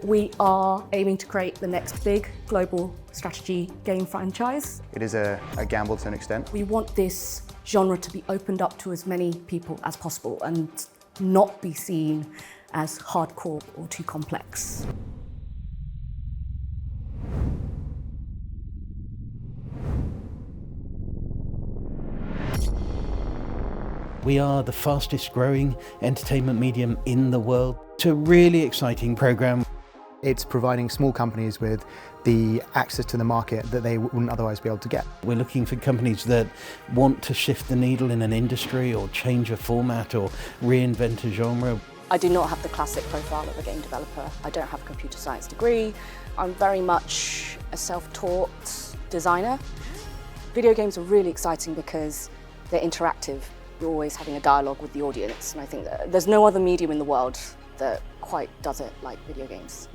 We are aiming to create the next big global strategy game franchise. It is a gamble to an extent. We want this genre to be opened up to as many people as possible and not be seen as hardcore or too complex. We are the fastest growing entertainment medium in the world. It's a really exciting program. It's providing small companies with the access to the market that they wouldn't otherwise be able to get. We're looking for companies that want to shift the needle in an industry or change a format or reinvent a genre. I do not have the classic profile of a game developer. I don't have a computer science degree. I'm very much a self-taught designer. Video games are really exciting because they're interactive. You're always having a dialogue with the audience, and I think that there's no other medium in the world that quite does it like video games.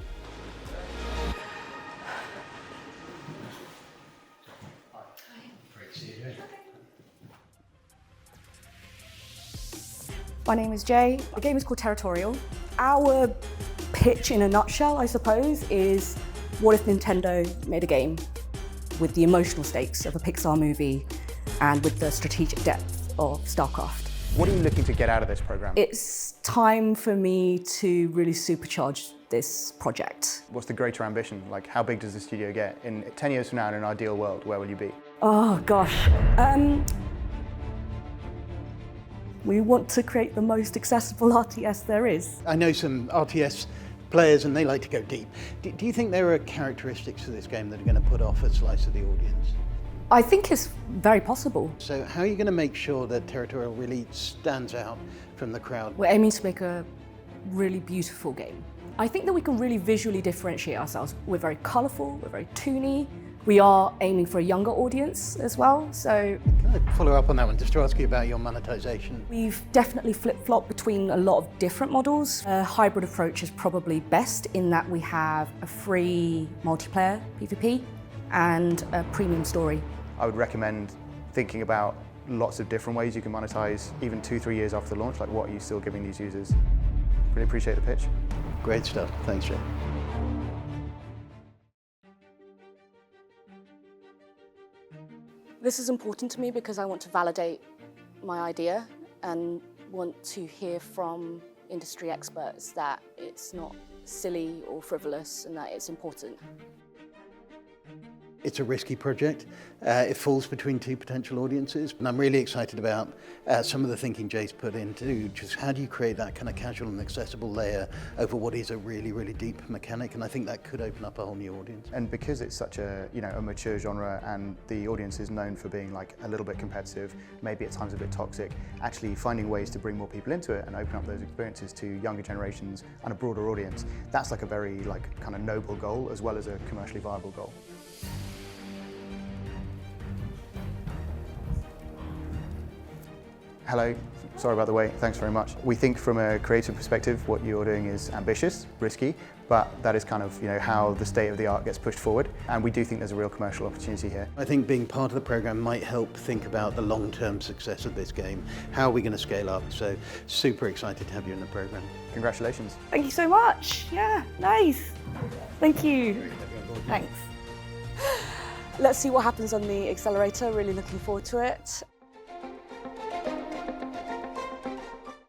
My name is Jay. The game is called Terratorial. Our pitch in a nutshell, I suppose, is what if Nintendo made a game with the emotional stakes of a Pixar movie and with the strategic depth of StarCraft. What are you looking to get out of this program? It's time for me to really supercharge this project. What's the greater ambition? Like, how big does the studio get? In 10 years from now, in an ideal world, where will you be? Oh gosh. We want to create the most accessible RTS there is. I know some RTS players and they like to go deep. Do you think there are characteristics to this game that are going to put off a slice of the audience? I think it's very possible. So how are you going to make sure that Terratorial really stands out from the crowd? We're aiming to make a really beautiful game. I think that we can really visually differentiate ourselves. We're very colourful, we're very toony. We are aiming for a younger audience as well, so... Can I follow up on that one, just to ask you about your monetization? We've definitely flip-flopped between a lot of different models. A hybrid approach is probably best in that we have a free multiplayer PvP and a premium story. I would recommend thinking about lots of different ways you can monetize, even 2-3 years after the launch. Like, what are you still giving these users? Really appreciate the pitch. Great stuff. Thanks, Jay. This is important to me because I want to validate my idea and want to hear from industry experts that it's not silly or frivolous and that it's important. It's a risky project. It falls between two potential audiences, and I'm really excited about some of the thinking Jay's put into just how do you create that kind of casual and accessible layer over what is a really, really deep mechanic, and I think that could open up a whole new audience. And because it's such a, a mature genre and the audience is known for being like a little bit competitive, maybe at times a bit toxic, actually finding ways to bring more people into it and open up those experiences to younger generations and a broader audience, that's like a very kind of noble goal as well as a commercially viable goal. Hello, sorry about the wait, thanks very much. We think from a creative perspective what you're doing is ambitious, risky, but that is kind of how the state of the art gets pushed forward, and we do think there's a real commercial opportunity here. I think being part of the program might help think about the long-term success of this game. How are we going to scale up? So super excited to have you in the program. Congratulations. Thank you so much. Yeah, nice. Thank you. Thanks. Let's see what happens on the accelerator, really looking forward to it.